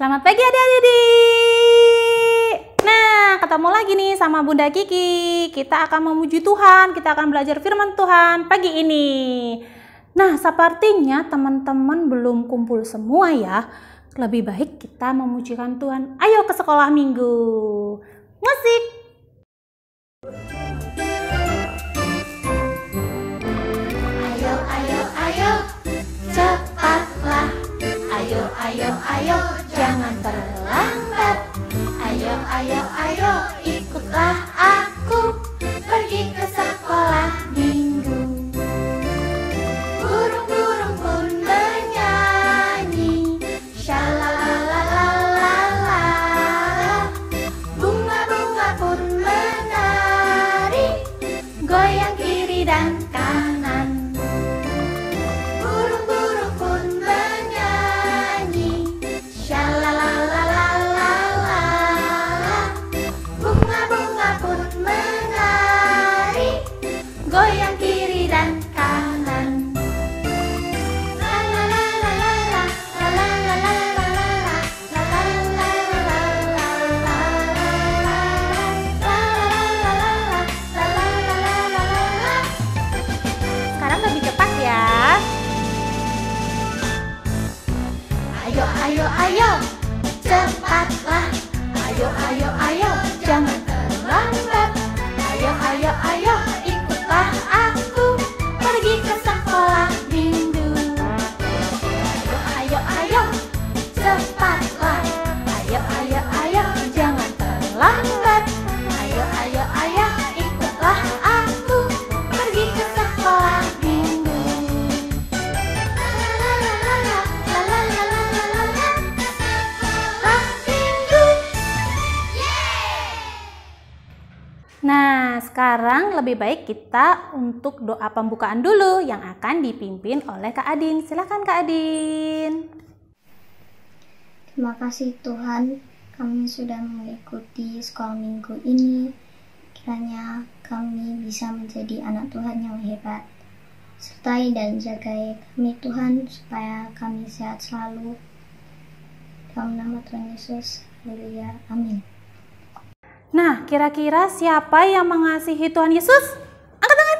Selamat pagi adik-adik. Nah, ketemu lagi nih sama Bunda Kiki. Kita akan memuji Tuhan, kita akan belajar firman Tuhan pagi ini. Nah, sepertinya teman-teman belum kumpul semua ya. Lebih baik kita memujikan Tuhan. Ayo ke sekolah minggu. Musik. Ayo, ayo, ayo, cepatlah. Ayo, ayo, ayo, jangan terlambat. Ayo, ayo, ayo, ikutlah aku pergi ke sekolah minggu. Burung-burung pun bernyanyi, shalalalalala. Bunga-bunga pun menari, goyang kiri dan kanan. Burung-burung pun bernyanyi, shalalalalala. Bunga-bunga pun menari, goyang kiri dan kanan. La la la la la la, la la la la la la, la la la la la la, la la la la. Sekarang lebih cepat ya. Ayo, ayo, ayo, cepatlah. Ayo, ayo, ayo, jangan terlambat. Ayo, ayo, ayo, ikutlah aku pergi ke sekolah minggu. Ayo, ayo, ayo, cepatlah. Ayo, ayo, ayo, jangan terlambat. Ayo, ayo, ayo, ikutlah aku pergi ke sekolah minggu. La la la la la, la la la la la la. Sekolah minggu. Nah, sekarang lebih baik kita untuk doa pembukaan dulu yang akan dipimpin oleh Kak Adin. Silakan Kak Adin. Terima kasih Tuhan, kami sudah mengikuti sekolah minggu ini. Kiranya kami bisa menjadi anak Tuhan yang hebat. Sertai dan jagai kami Tuhan, supaya kami sehat selalu. Dalam nama Tuhan Yesus, haleluya, amin. Nah, kira-kira siapa yang mengasihi Tuhan Yesus? Angkat tangan.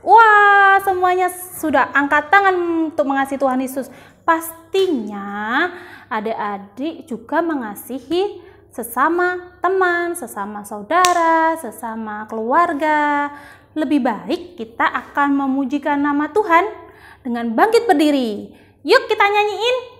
Wah, semuanya sudah angkat tangan untuk mengasihi Tuhan Yesus. Pastinya adik-adik juga mengasihi sesama teman, sesama saudara, sesama keluarga. Lebih baik kita akan memujikan nama Tuhan dengan bangkit berdiri. Yuk kita nyanyiin.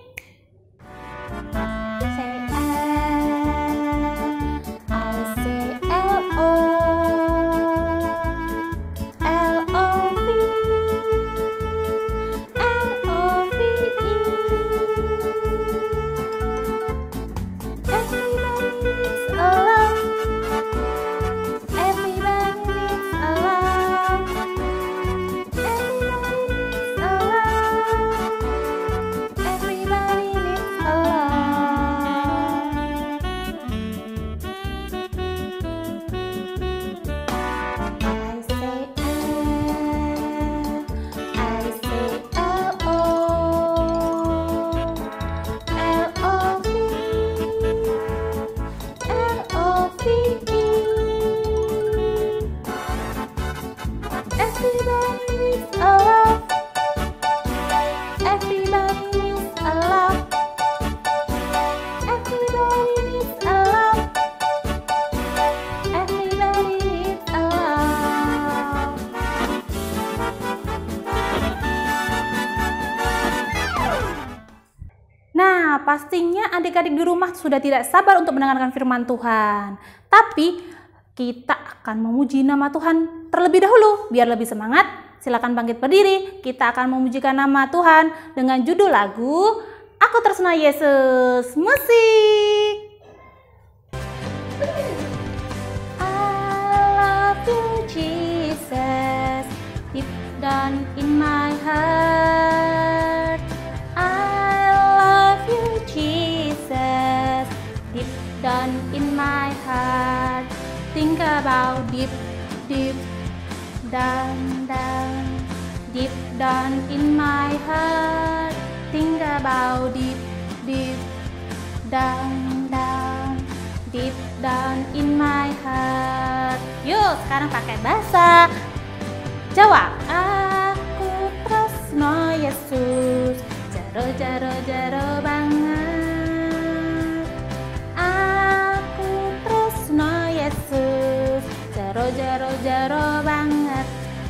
Nah, pastinya adik-adik di rumah sudah tidak sabar untuk mendengarkan firman Tuhan. Tapi kita akan memuji nama Tuhan terlebih dahulu. Biar lebih semangat, silakan bangkit berdiri. Kita akan memujikan nama Tuhan dengan judul lagu Aku Tersenang Yesus. Musik. I love you Jesus, deep down in my heart. I love you Jesus, deep down in my heart. Think about deep down, deep down in my heart. Think about deep down, down, deep down in my heart. Yuk, sekarang pakai bahasa Jawa. Aku tresno Yesus, jero jero jero banget. Aku tresno Yesus, jero jero jero banget.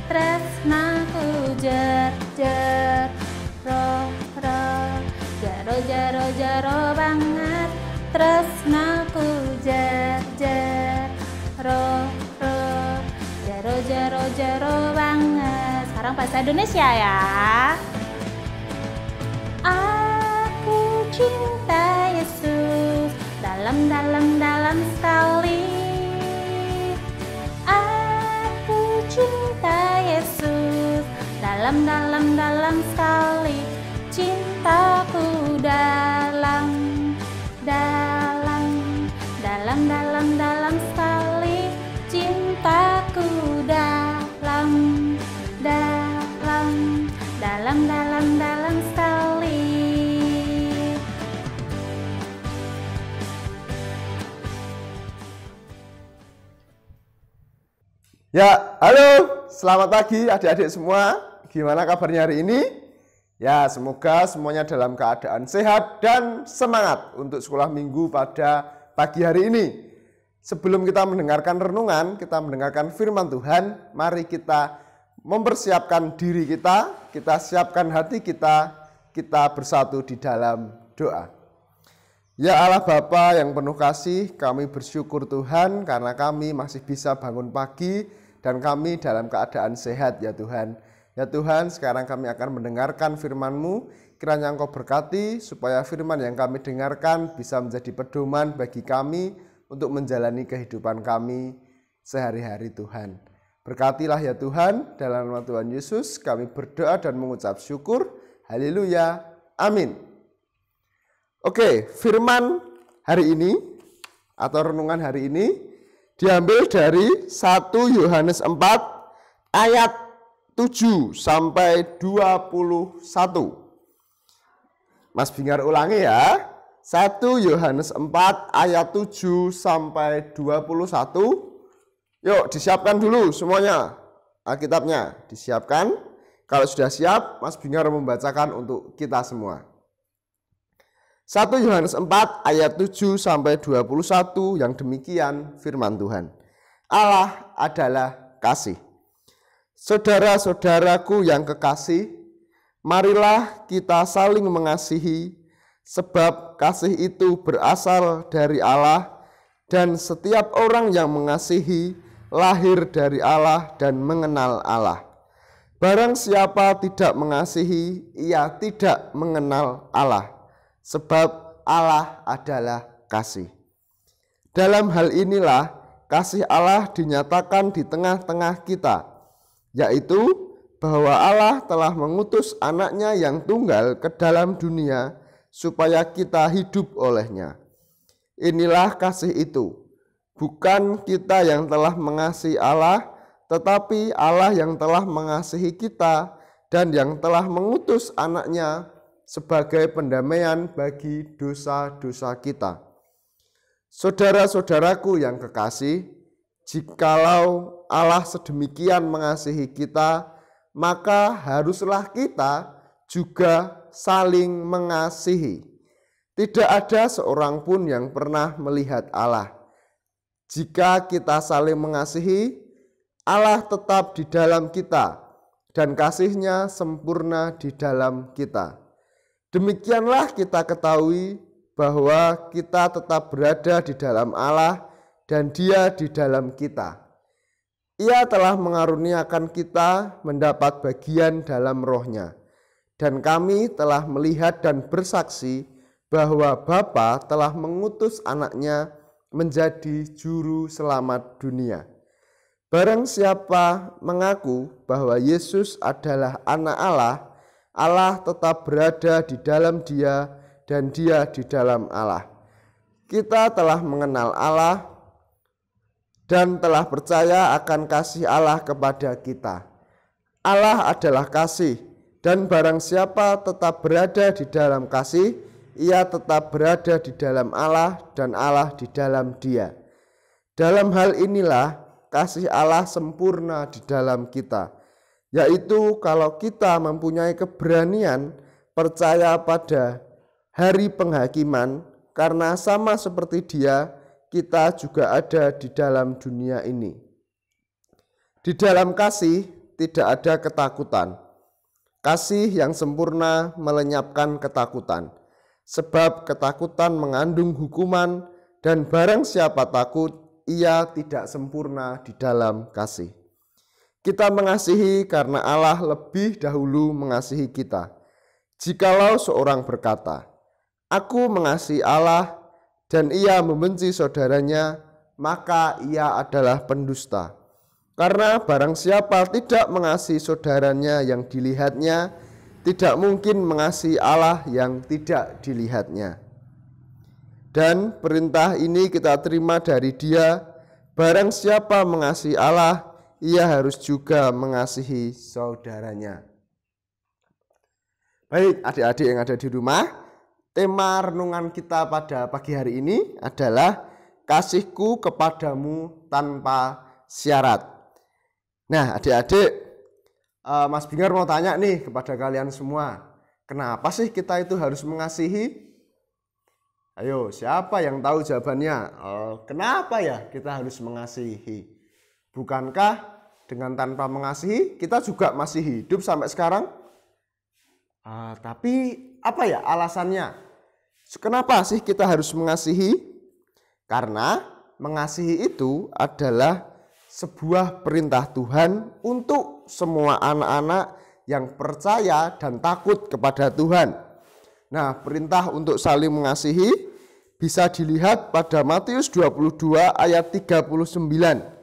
Tresnaku jer jer ro ro, jero jero jero banget. Tresnaku jer jer ro ro, jero jero jero banget. Sekarang bahasa Indonesia ya. Aku cinta Yesus dalam dalam dalam sekali. Aku cinta Yesus dalam dalam dalam sekali. Cintaku dalam dalam dalam dalam dalam sekali. Cintaku dalam dalam dalam dalam dalam sekali. Ya, halo, selamat pagi adik-adik semua. Gimana kabarnya hari ini? Ya, semoga semuanya dalam keadaan sehat dan semangat untuk sekolah minggu pada pagi hari ini. Sebelum kita mendengarkan renungan, kita mendengarkan firman Tuhan, mari kita mempersiapkan diri kita siapkan hati kita bersatu di dalam doa. Ya Allah Bapa yang penuh kasih, kami bersyukur Tuhan karena kami masih bisa bangun pagi dan kami dalam keadaan sehat ya Tuhan. Ya Tuhan, sekarang kami akan mendengarkan firman-Mu, kiranya Engkau berkati supaya firman yang kami dengarkan bisa menjadi pedoman bagi kami untuk menjalani kehidupan kami sehari-hari Tuhan. Berkatilah ya Tuhan, dalam nama Tuhan Yesus kami berdoa dan mengucap syukur. Haleluya, amin. Oke, firman hari ini atau renungan hari ini diambil dari 1 Yohanes 4 ayat 7 sampai 21. Mas Bingar ulangi ya. 1 Yohanes 4 ayat 7 sampai 21. Yuk disiapkan dulu semuanya. Alkitabnya disiapkan. Kalau sudah siap, Mas Bingar membacakan untuk kita semua. 1 Yohanes 4 ayat 7 sampai 21 yang demikian firman Tuhan. Allah adalah kasih. Saudara-saudaraku yang kekasih, marilah kita saling mengasihi, sebab kasih itu berasal dari Allah, dan setiap orang yang mengasihi lahir dari Allah dan mengenal Allah. Barang siapa tidak mengasihi, ia tidak mengenal Allah, sebab Allah adalah kasih. Dalam hal inilah kasih Allah dinyatakan di tengah-tengah kita, yaitu bahwa Allah telah mengutus anaknya yang tunggal ke dalam dunia supaya kita hidup olehnya. Inilah kasih itu, bukan kita yang telah mengasihi Allah, tetapi Allah yang telah mengasihi kita dan yang telah mengutus anaknya sebagai pendamaian bagi dosa-dosa kita. Saudara-saudaraku yang kekasih, jikalau Allah sedemikian mengasihi kita, maka haruslah kita juga saling mengasihi. Tidak ada seorang pun yang pernah melihat Allah. Jika kita saling mengasihi, Allah tetap di dalam kita dan kasih-Nya sempurna di dalam kita. Demikianlah kita ketahui bahwa kita tetap berada di dalam Allah dan Dia di dalam kita. Ia telah mengaruniakan kita mendapat bagian dalam roh-Nya. Dan kami telah melihat dan bersaksi bahwa Bapa telah mengutus anaknya menjadi juru selamat dunia. Barang siapa mengaku bahwa Yesus adalah anak Allah, Allah tetap berada di dalam Dia dan Dia di dalam Allah. Kita telah mengenal Allah dan telah percaya akan kasih Allah kepada kita. Allah adalah kasih, dan barang siapa tetap berada di dalam kasih, ia tetap berada di dalam Allah dan Allah di dalam dia. Dalam hal inilah kasih Allah sempurna di dalam kita, yaitu kalau kita mempunyai keberanian percaya pada hari penghakiman, karena sama seperti Dia, kita juga ada di dalam dunia ini. Di dalam kasih tidak ada ketakutan. Kasih yang sempurna melenyapkan ketakutan, sebab ketakutan mengandung hukuman, dan barang siapa takut, ia tidak sempurna di dalam kasih. Kita mengasihi karena Allah lebih dahulu mengasihi kita. Jikalau seorang berkata, "Aku mengasihi Allah," dan ia membenci saudaranya, maka ia adalah pendusta. Karena barang siapa tidak mengasihi saudaranya yang dilihatnya, tidak mungkin mengasihi Allah yang tidak dilihatnya. Dan perintah ini kita terima dari Dia, barang siapa mengasihi Allah, ia harus juga mengasihi saudaranya. Baik, adik-adik yang ada di rumah, tema renungan kita pada pagi hari ini adalah kasihku kepadamu tanpa syarat. Nah, adik-adik, Mas Bingar mau tanya nih kepada kalian semua, kenapa sih kita itu harus mengasihi? Ayo, siapa yang tahu jawabannya? Kenapa ya kita harus mengasihi? Bukankah dengan tanpa mengasihi kita juga masih hidup sampai sekarang? Tapi apa ya alasannya? Kenapa sih kita harus mengasihi? Karena mengasihi itu adalah sebuah perintah Tuhan untuk semua anak-anak yang percaya dan takut kepada Tuhan. Nah, perintah untuk saling mengasihi bisa dilihat pada Matius 22 ayat 39.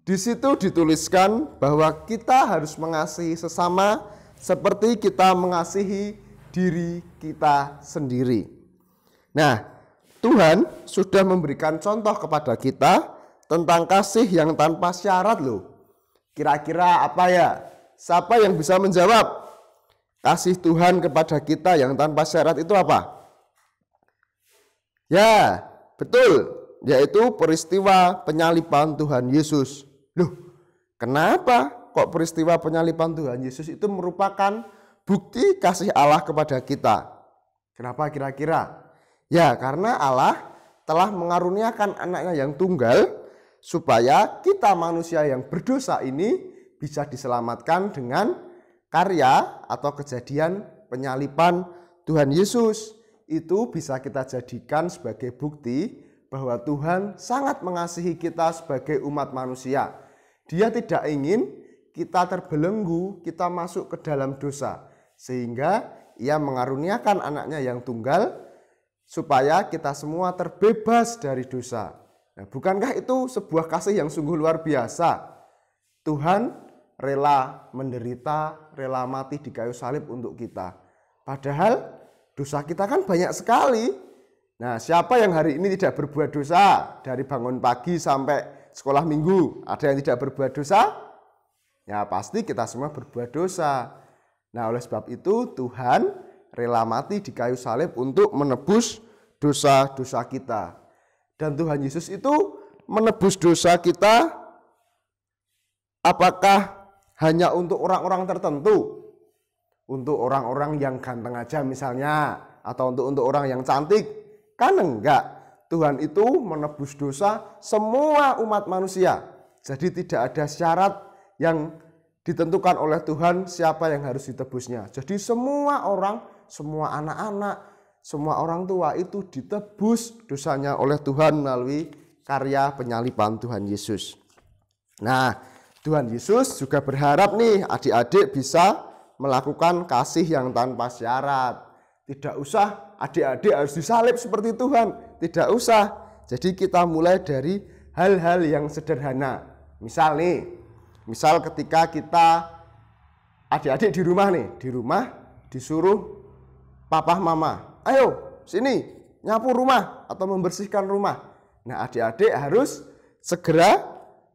Di situ dituliskan bahwa kita harus mengasihi sesama seperti kita mengasihi diri kita sendiri. Nah, Tuhan sudah memberikan contoh kepada kita tentang kasih yang tanpa syarat loh. Kira-kira apa ya? Siapa yang bisa menjawab? Kasih Tuhan kepada kita yang tanpa syarat itu apa? Ya, betul, yaitu peristiwa penyaliban Tuhan Yesus. Loh, kenapa kok peristiwa penyaliban Tuhan Yesus itu merupakan bukti kasih Allah kepada kita? Kenapa kira-kira? Ya, karena Allah telah mengaruniakan anaknya yang tunggal supaya kita manusia yang berdosa ini bisa diselamatkan dengan karya atau kejadian penyaliban Tuhan Yesus. Itu bisa kita jadikan sebagai bukti bahwa Tuhan sangat mengasihi kita sebagai umat manusia. Dia tidak ingin kita terbelenggu, kita masuk ke dalam dosa, sehingga Ia mengaruniakan anaknya yang tunggal supaya kita semua terbebas dari dosa. Nah, bukankah itu sebuah kasih yang sungguh luar biasa? Tuhan rela menderita, rela mati di kayu salib untuk kita. Padahal dosa kita kan banyak sekali. Nah, siapa yang hari ini tidak berbuat dosa? Dari bangun pagi sampai sekolah minggu, ada yang tidak berbuat dosa? Ya, pasti kita semua berbuat dosa. Nah, oleh sebab itu Tuhan rela mati di kayu salib untuk menebus dosa-dosa kita. Dan Tuhan Yesus itu menebus dosa kita apakah hanya untuk orang-orang tertentu? Untuk orang-orang yang ganteng aja misalnya, atau untuk orang yang cantik? Kan enggak. Tuhan itu menebus dosa semua umat manusia. Jadi tidak ada syarat yang ditentukan oleh Tuhan siapa yang harus ditebusnya. Jadi semua orang, semua anak-anak, semua orang tua itu ditebus dosanya oleh Tuhan melalui karya penyaliban Tuhan Yesus. Nah, Tuhan Yesus juga berharap nih adik-adik bisa melakukan kasih yang tanpa syarat. Tidak usah adik-adik harus disalib seperti Tuhan. Tidak usah. Jadi kita mulai dari hal-hal yang sederhana. Misal ketika kita adik-adik di rumah nih, di rumah disuruh papa mama, ayo sini nyapu rumah atau membersihkan rumah. Nah, adik-adik harus segera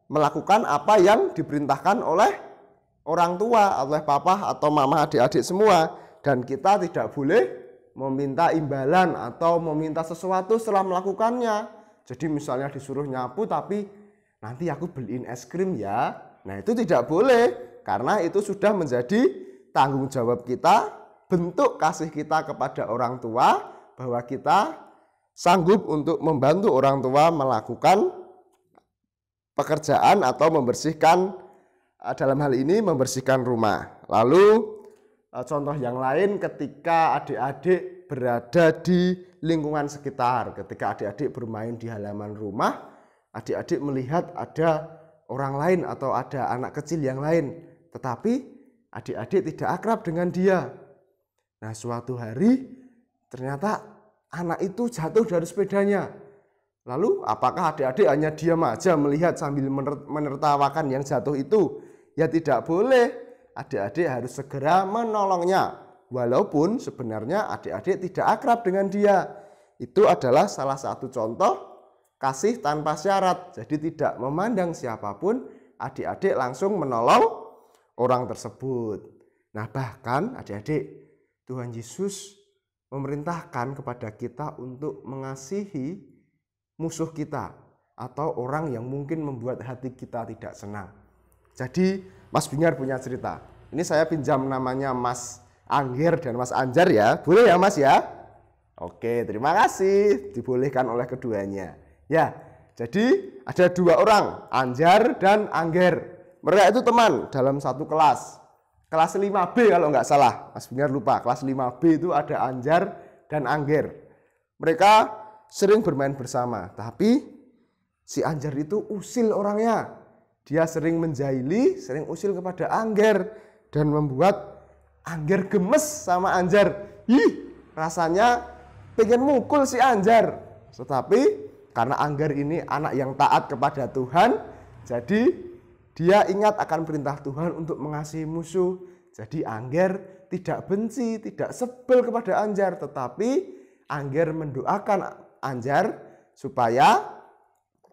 melakukan apa yang diperintahkan oleh orang tua, oleh papa atau mama adik-adik semua. Dan kita tidak boleh meminta imbalan atau meminta sesuatu setelah melakukannya. Jadi misalnya disuruh nyapu tapi nanti aku beliin es krim ya. Nah itu tidak boleh karena itu sudah menjadi tanggung jawab kita, bentuk kasih kita kepada orang tua bahwa kita sanggup untuk membantu orang tua melakukan pekerjaan atau membersihkan, dalam hal ini membersihkan rumah. Lalu contoh yang lain ketika adik-adik berada di lingkungan sekitar, ketika adik-adik bermain di halaman rumah, adik-adik melihat ada orang lain atau ada anak kecil yang lain, tetapi adik-adik tidak akrab dengan dia. Nah suatu hari ternyata anak itu jatuh dari sepedanya. Lalu apakah adik-adik hanya diam aja melihat sambil menertawakan yang jatuh itu? Ya tidak boleh, adik-adik harus segera menolongnya. Walaupun sebenarnya adik-adik tidak akrab dengan dia. Itu adalah salah satu contoh kasih tanpa syarat. Jadi tidak memandang siapapun, adik-adik langsung menolong orang tersebut. Nah bahkan adik-adik, Tuhan Yesus memerintahkan kepada kita untuk mengasihi musuh kita atau orang yang mungkin membuat hati kita tidak senang. Jadi Mas Bingar punya cerita. Ini saya pinjam namanya Mas Angger dan Mas Anjar ya. Boleh ya Mas ya? Oke, terima kasih. Dibolehkan oleh keduanya. Ya, jadi ada dua orang, Anjar dan Angger. Mereka itu teman dalam satu kelas. Kelas 5B kalau nggak salah. Mas Bingar lupa. Kelas 5B itu ada Anjar dan Angger. Mereka sering bermain bersama. Tapi si Anjar itu usil orangnya. Dia sering menjahili, sering usil kepada Angger. Dan membuat Angger gemes sama Anjar. Rasanya pengen mukul si Anjar. Tetapi karena Angger ini anak yang taat kepada Tuhan, jadi dia ingat akan perintah Tuhan untuk mengasihi musuh. Jadi Angger tidak benci, tidak sebel kepada Anjar. Tetapi Angger mendoakan Anjar supaya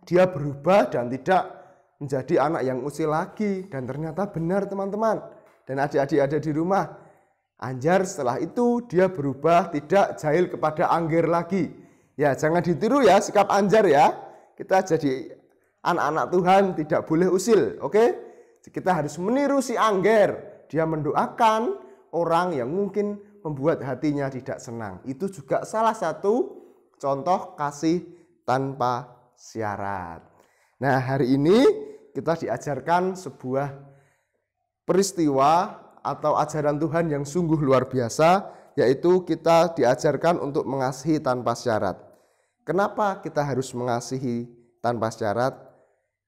dia berubah dan tidak menjadi anak yang usil lagi. Dan ternyata benar teman-teman. Dan adik-adik ada di rumah, Anjar setelah itu dia berubah, tidak jahil kepada Angger lagi. Ya jangan ditiru ya sikap Anjar ya. Kita jadi anak-anak Tuhan tidak boleh usil, oke? Kita harus meniru si Angger. Dia mendoakan orang yang mungkin membuat hatinya tidak senang. Itu juga salah satu contoh kasih tanpa syarat. Nah hari ini kita diajarkan sebuah peristiwa atau ajaran Tuhan yang sungguh luar biasa, yaitu kita diajarkan untuk mengasihi tanpa syarat. Kenapa kita harus mengasihi tanpa syarat?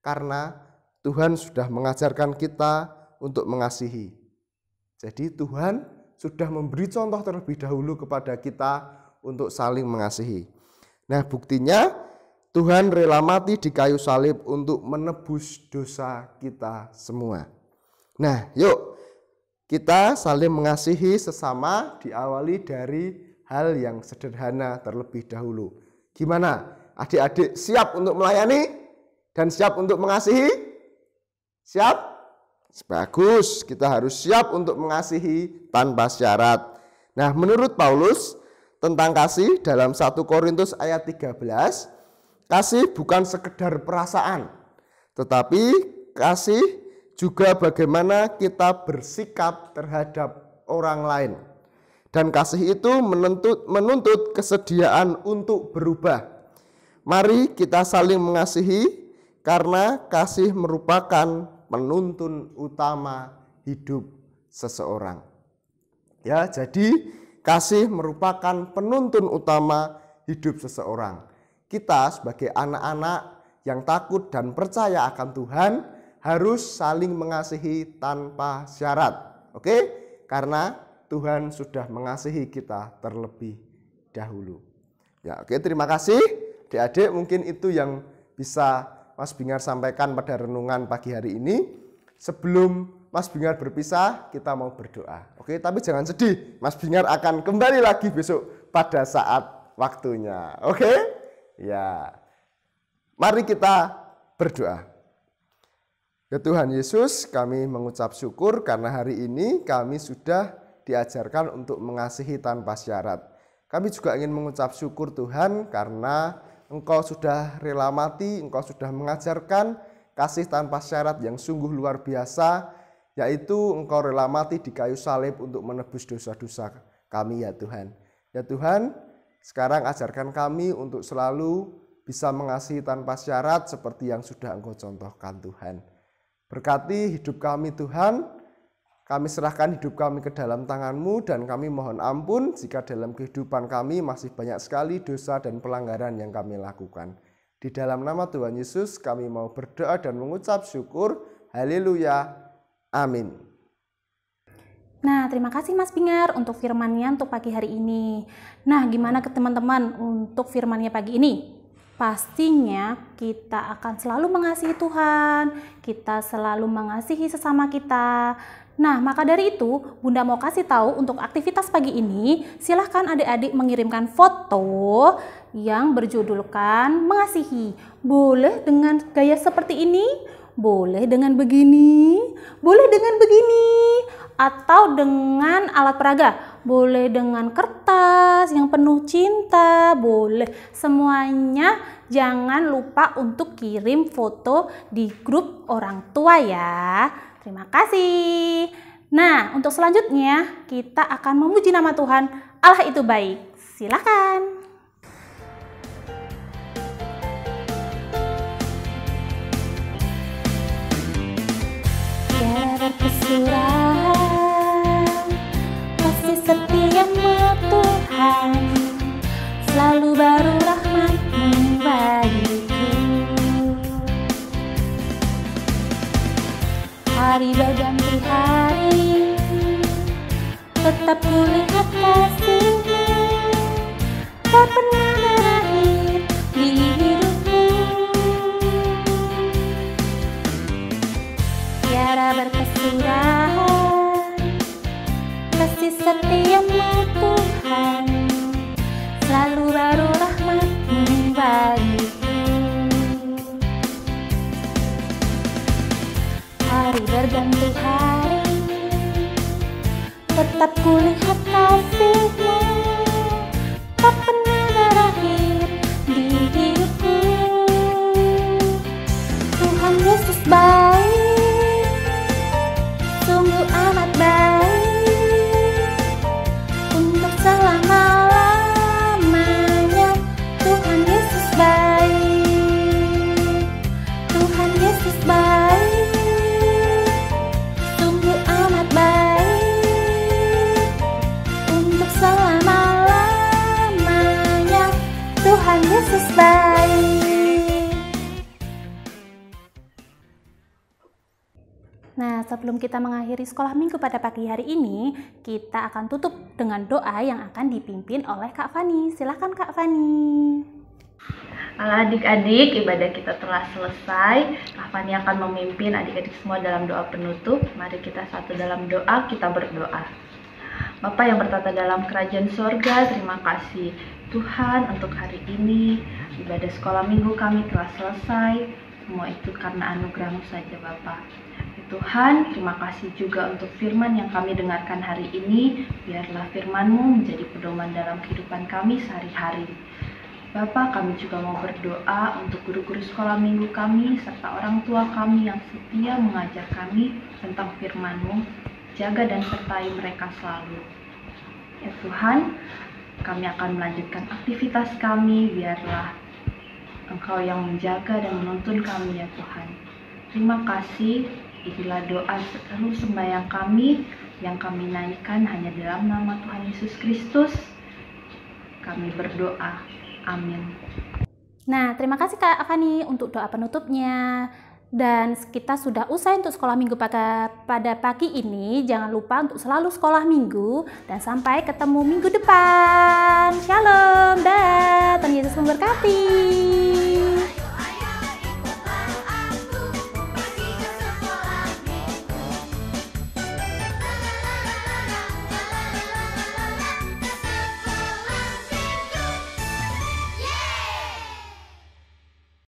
Karena Tuhan sudah mengajarkan kita untuk mengasihi. Jadi Tuhan sudah memberi contoh terlebih dahulu kepada kita untuk saling mengasihi. Nah buktinya Tuhan rela mati di kayu salib untuk menebus dosa kita semua. Nah yuk kita saling mengasihi sesama, diawali dari hal yang sederhana terlebih dahulu. Gimana? Adik-adik siap untuk melayani dan siap untuk mengasihi? Siap? Bagus, kita harus siap untuk mengasihi tanpa syarat. Nah menurut Paulus tentang kasih dalam 1 Korintus ayat 13, kasih bukan sekedar perasaan, tetapi kasih juga bagaimana kita bersikap terhadap orang lain. Dan kasih itu menuntut kesediaan untuk berubah. Mari kita saling mengasihi karena kasih merupakan penuntun utama hidup seseorang. Ya, jadi kasih merupakan penuntun utama hidup seseorang. Kita sebagai anak-anak yang takut dan percaya akan Tuhan harus saling mengasihi tanpa syarat. Oke? Karena Tuhan sudah mengasihi kita terlebih dahulu. Ya, oke, terima kasih. Adik-adik, mungkin itu yang bisa Mas Bingar sampaikan pada renungan pagi hari ini. Sebelum Mas Bingar berpisah, kita mau berdoa. Oke, tapi jangan sedih. Mas Bingar akan kembali lagi besok pada saat waktunya. Oke? Ya. Mari kita berdoa. Ya Tuhan Yesus, kami mengucap syukur karena hari ini kami sudah diajarkan untuk mengasihi tanpa syarat. Kami juga ingin mengucap syukur Tuhan karena Engkau sudah rela mati, Engkau sudah mengajarkan kasih tanpa syarat yang sungguh luar biasa, yaitu Engkau rela mati di kayu salib untuk menebus dosa-dosa kami ya Tuhan. Ya Tuhan, sekarang ajarkan kami untuk selalu bisa mengasihi tanpa syarat seperti yang sudah Engkau contohkan Tuhan. Berkati hidup kami Tuhan. Kami serahkan hidup kami ke dalam tangan-Mu dan kami mohon ampun jika dalam kehidupan kami masih banyak sekali dosa dan pelanggaran yang kami lakukan. Di dalam nama Tuhan Yesus kami mau berdoa dan mengucap syukur. Haleluya. Amin. Nah, terima kasih Mas Bingar untuk firman-Nya untuk pagi hari ini. Nah, gimana ke teman-teman untuk firman-Nya pagi ini? Pastinya kita akan selalu mengasihi Tuhan, kita selalu mengasihi sesama kita. Nah, maka dari itu, Bunda mau kasih tahu untuk aktivitas pagi ini, silahkan adik-adik mengirimkan foto yang berjudulkan mengasihi. Boleh dengan gaya seperti ini, boleh dengan begini, boleh dengan begini, atau dengan alat peraga. Boleh dengan kertas yang penuh cinta, boleh. Semuanya jangan lupa untuk kirim foto di grup orang tua ya. Terima kasih. Nah, untuk selanjutnya kita akan memuji nama Tuhan. Allah itu baik. Silakan. Tiada berkesudahan, kasih setia-Mu Tuhan, selalu baru rahmat-Mu bagiku. Hari berganti hari, tetap kulihat kasih-Mu, tak pernah berakhir di hidupku. Tiada berkesudahan, kasih setia-Mu Tuhan, selalu baru rahmat-Mu bagiku. Hari berganti hari, tetap kulihat kasih-Mu, tak pernah berakhir di hidupku. Tuhan Yesus baik, sungguh amat baik, untuk selama-lamanya. Tuhan Yesus baik, Tuhan Yesus baik, sungguh amat baik, untuk selama-lamanya. Tuhan Yesus baik. Nah, sebelum kita mengakhiri sekolah minggu pada pagi hari ini, kita akan tutup dengan doa yang akan dipimpin oleh Kak Fani. Silakan Kak Fani. Halo adik-adik, ibadah kita telah selesai. Kak Fani akan memimpin adik-adik semua dalam doa penutup. Mari kita satu dalam doa, kita berdoa. Bapa yang bertata dalam kerajaan surga, terima kasih Tuhan untuk hari ini. Ibadah sekolah minggu kami telah selesai. Semua itu karena anugerah-Mu saja Bapa. Tuhan, terima kasih juga untuk firman yang kami dengarkan hari ini. Biarlah firman-Mu menjadi pedoman dalam kehidupan kami sehari-hari. Bapa, kami juga mau berdoa untuk guru-guru sekolah minggu kami, serta orang tua kami yang setia mengajar kami tentang firman-Mu. Jaga dan sertai mereka selalu. Ya Tuhan, kami akan melanjutkan aktivitas kami. Biarlah Engkau yang menjaga dan menuntun kami ya Tuhan. Terima kasih. Inilah doa seluruh sembahyang kami yang kami naikkan hanya dalam nama Tuhan Yesus Kristus. Kami berdoa. Amin. Nah, terima kasih Kak Fani untuk doa penutupnya. Dan kita sudah usai untuk sekolah minggu pada pagi ini. Jangan lupa untuk selalu sekolah minggu. Dan sampai ketemu minggu depan. Shalom. Dah. Tuhan Yesus memberkati.